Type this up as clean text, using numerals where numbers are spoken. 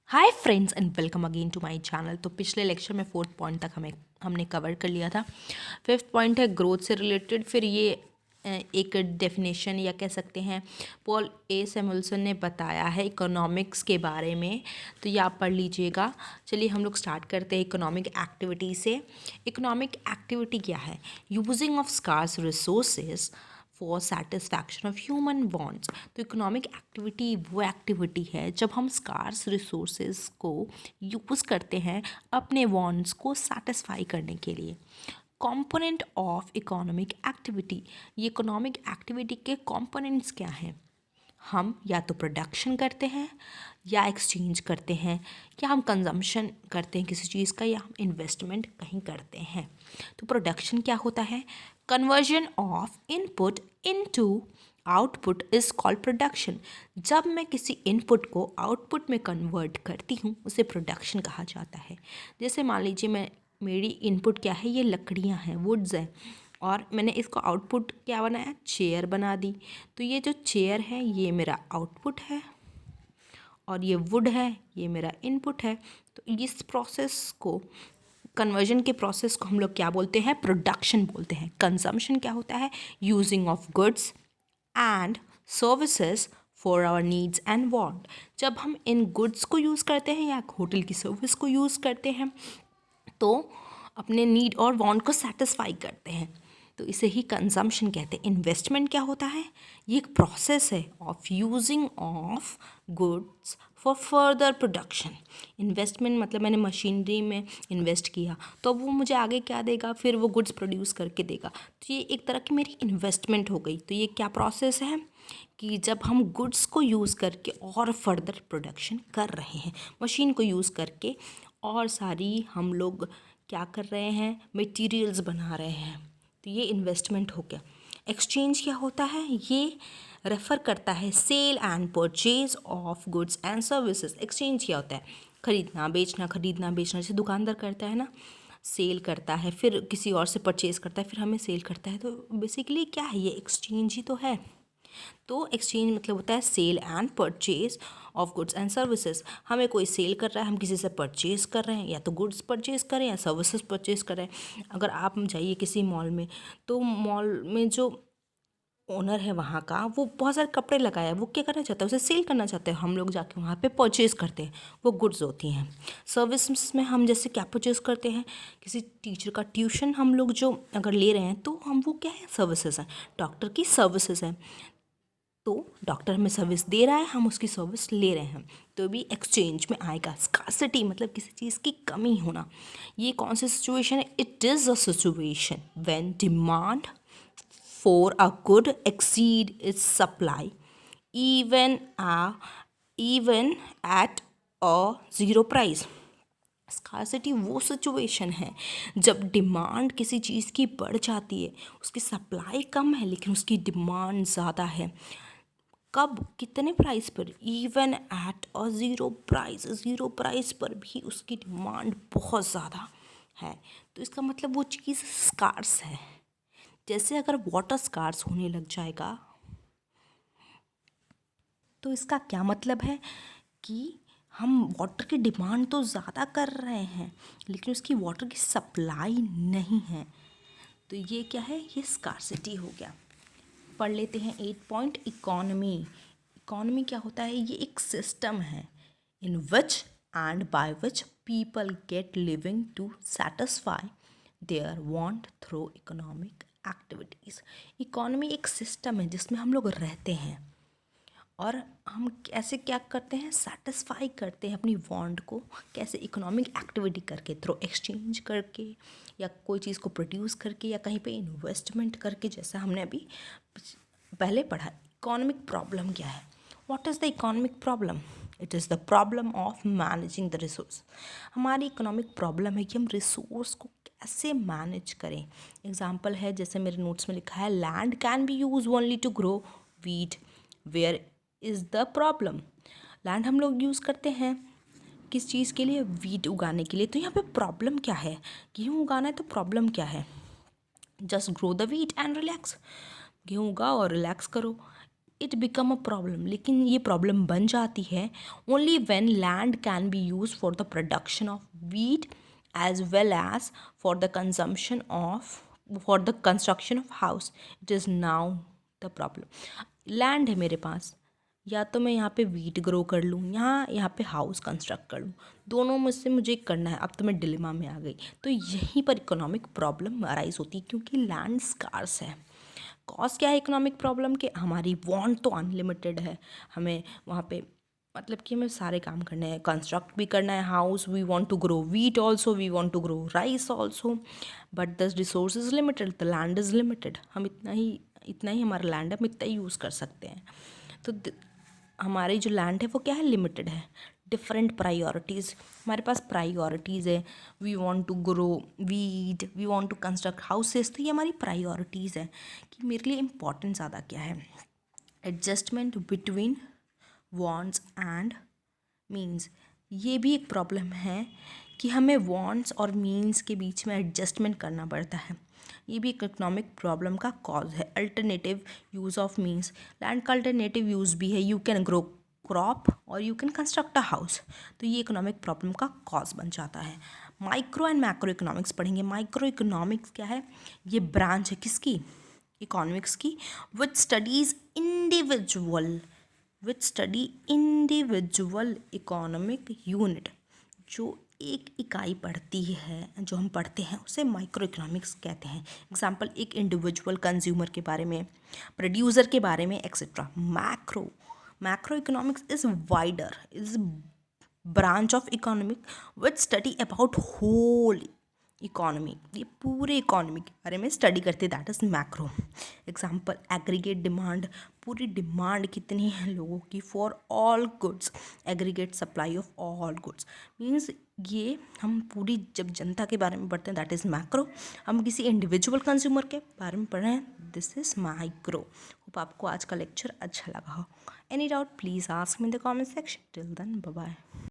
Hi friends and welcome again to my channel. तो पिछले lecture में फोर्थ पॉइंट तक हमने कवर कर लिया था। फिफ्थ पॉइंट है ग्रोथ से रिलेटेड। फिर ये एक डेफिनेशन या कह सकते हैं पॉल ए सैमुअल्सन ने बताया है इकोनॉमिक्स के बारे में, तो ये आप पढ़ लीजिएगा। चलिए हम लोग स्टार्ट करते हैं इकोनॉमिक एक्टिविटी से। इकोनॉमिक एक्टिविटी क्या है? Using of scarce resources for satisfaction of human wants. तो इकोनॉमिक एक्टिविटी वो एक्टिविटी है जब हम स्कार्स रिसोर्सेज को यूज़ करते हैं अपने वांट्स को सेटिस्फाई करने के लिए। कंपोनेंट ऑफ इकोनॉमिक एक्टिविटी, ये इकोनॉमिक एक्टिविटी के कंपोनेंट्स क्या हैं? हम या तो प्रोडक्शन करते हैं या एक्सचेंज करते हैं, या हम कंजम्पशन करते हैं किसी चीज़ का, या हम इन्वेस्टमेंट कहीं करते हैं। तो प्रोडक्शन क्या होता है? Conversion of input into output is called production. जब मैं किसी इनपुट को आउटपुट में कन्वर्ट करती हूँ उसे प्रोडक्शन कहा जाता है। जैसे मान लीजिए मेरी इनपुट क्या है, ये लकड़ियाँ हैं, वुड्स हैं, और मैंने इसको आउटपुट क्या बनाया, चेयर बना दी। तो ये जो चेयर है ये मेरा आउटपुट है और ये वुड है ये मेरा इनपुट है। तो इस प्रोसेस को, कन्वर्जन के प्रोसेस को हम लोग क्या बोलते हैं? प्रोडक्शन बोलते हैं। कंजम्पशन क्या होता है? Using of goods and services for our needs and want. जब हम इन गुड्स को यूज़ करते हैं या होटल की सर्विस को यूज़ करते हैं तो अपने नीड और वांट को सेटिस्फाई करते हैं, तो इसे ही कंजम्पशन कहते हैं। इन्वेस्टमेंट क्या होता है? ये एक प्रोसेस है of using of goods for further production. Investment मतलब मैंने मशीनरी में इन्वेस्ट किया तो अब वो मुझे आगे क्या देगा, फिर वो गुड्स प्रोड्यूस करके देगा। तो ये एक तरह की मेरी इन्वेस्टमेंट हो गई। तो ये क्या प्रोसेस है कि जब हम गुड्स को यूज़ करके और फर्दर प्रोडक्शन कर रहे हैं, मशीन को यूज़ करके और सारी हम लोग क्या कर रहे हैं, मटेरियल्स बना रहे हैं, तो ये इन्वेस्टमेंट हो गया। एक्सचेंज क्या होता है? ये रेफ़र करता है sale and purchase of goods and services. Exchange क्या होता है? खरीदना बेचना, जैसे दुकानदार करता है ना, सेल करता है फिर किसी और से परचेज करता है फिर हमें सेल करता है। तो बेसिकली क्या है, ये एक्सचेंज ही तो है। तो एक्सचेंज मतलब होता है sale and purchase of goods and services. हमें कोई सेल कर रहा है, हम किसी से परचेज कर रहे हैं, या तो गुड्स परचेज करें या सर्विसेज परचेज करें। अगर आप जाइए किसी मॉल में, तो मॉल में जो ओनर है वहाँ का, वो बहुत सारे कपड़े लगाया है, वो क्या करना चाहता है, उसे सेल करना चाहते हैं। हम लोग जाके वहाँ पे परचेज करते हैं, वो गुड्स होती हैं। सर्विस में हम जैसे क्या परचेज करते हैं, किसी टीचर का ट्यूशन हम लोग जो अगर ले रहे हैं तो हम वो क्या है, सर्विसेज हैं। डॉक्टर की सर्विसेज हैं, तो डॉक्टर हमें सर्विस दे रहा है, हम उसकी सर्विस ले रहे हैं, तो भी एक्सचेंज में आएगा। स्कार्सिटी मतलब किसी चीज़ की कमी होना। ये कौन सी सिचुएशन है? It is a situation when demand for a good exceed it's supply even at a zero price. Scarcity वो सिचुएशन है जब डिमांड किसी चीज़ की बढ़ जाती है, उसकी सप्लाई कम है लेकिन उसकी डिमांड ज़्यादा है। कब, कितने प्राइस पर? Even at a zero price पर भी उसकी डिमांड बहुत ज़्यादा है। तो इसका मतलब वो चीज़ स्कार्स है। जैसे अगर वाटर स्कार्स होने लग जाएगा तो इसका क्या मतलब है कि हम वाटर की डिमांड तो ज़्यादा कर रहे हैं लेकिन उसकी वाटर की सप्लाई नहीं है, तो ये क्या है, ये स्कार्सिटी हो गया। पढ़ लेते हैं 8 पॉइंट इकोनॉमी। इकोनॉमी क्या होता है? ये एक सिस्टम है in which and by which people get living to satisfy their want through economic activities. Economy एक सिस्टम है जिसमें हम लोग रहते हैं और हम कैसे क्या करते हैं, सेटिस्फाई करते हैं अपनी वांट को। कैसे? इकोनॉमिक एक्टिविटी करके, थ्रू एक्सचेंज करके, या कोई चीज़ को प्रोड्यूस करके, या कहीं पे इन्वेस्टमेंट करके, जैसा हमने अभी पहले पढ़ा। इकोनॉमिक प्रॉब्लम क्या है? What is the economic problem? It is the problem of managing the resource. हमारी इकोनॉमिक प्रॉब्लम है कि हम रिसोर्स को कैसे मैनेज करें। एग्जाम्पल है, जैसे मेरे नोट्स में लिखा है, land can be use only to grow wheat where is the problem. Land हम लोग यूज़ करते हैं किस चीज़ के लिए? वीट उगाने के लिए। तो यहाँ पे प्रॉब्लम क्या है? गेहूँ उगाना है तो प्रॉब्लम क्या है? Just grow the wheat and relax. गेहूँ उगाओ और रिलैक्स करो। इट बिकम अ प्रॉब्लम, लेकिन ये प्रॉब्लम बन जाती है only when land can be use for the production of wheat as well as for the consumption of for the construction of house. It is now the problem. Land है मेरे पास, या तो मैं यहाँ पे वीट ग्रो कर लूँ, यहाँ पे हाउस कंस्ट्रक्ट कर लूँ, दोनों में से मुझे करना है। अब तो मैं डिलेमा में आ गई। तो यहीं पर इकोनॉमिक प्रॉब्लम अराइज होती है, क्योंकि लैंड स्कार्स है। कॉज क्या है इकोनॉमिक प्रॉब्लम के? हमारी वांट तो अनलिमिटेड है, हमें वहाँ पे मतलब कि हमें सारे काम करने हैं, कंस्ट्रक्ट भी करना है house, we want to grow wheat also, we want to grow rice also, but the resource is limited, the land is limited. हम इतना ही हमारा लैंड है, हम इतना ही यूज़ कर सकते हैं। तो हमारी जो लैंड है वो क्या है? लिमिटेड है। डिफरेंट प्रायोरिटीज़, हमारे पास प्रायोरिटीज़ है। We want to grow wheat, we want to construct houses. तो ये हमारी प्रायोरिटीज़ है कि मेरे लिए इम्पोर्टेंस ज़्यादा क्या है। Adjustment between wants and means, ये भी एक प्रॉब्लम है कि हमें वांट्स और मीन्स के बीच में एडजस्टमेंट करना पड़ता है। ये भी एक इकोनॉमिक प्रॉब्लम का कॉज है। Alternative use of means, land का अल्टरनेटिव यूज़ भी है, यू कैन ग्रो क्रॉप और you can construct a house. तो ये इकोनॉमिक प्रॉब्लम का कॉज बन जाता है। माइक्रो एंड मैक्रो इकोनॉमिक्स पढ़ेंगे। माइक्रो इकोनॉमिक्स क्या है? ये ब्रांच है किसकी? इकोनॉमिक्स की, which studies individual economic unit. जो एक इकाई पढ़ती है, जो हम पढ़ते हैं, उसे माइक्रो इकोनॉमिक्स कहते हैं। एग्जाम्पल, एक इंडिविजुअल कंज्यूमर के बारे में, प्रोड्यूसर के बारे में, etcetera. Macro economics is wider, is branch of economic which study about whole economy. ये पूरे इकोनॉमी के बारे में स्टडी करते, that is macro. Example, aggregate demand, पूरी डिमांड कितनी है लोगों की for all goods, aggregate supply of all goods means ये हम पूरी जब जनता के बारे में पढ़ते हैं दैट इज़ मैक्रो। हम किसी इंडिविजुअल कंज्यूमर के बारे में पढ़ रहे हैं, दिस इज़ माइक्रो। होप आपको आज का लेक्चर अच्छा लगा हो। Any doubt please ask me in the comment section. Till then bye bye.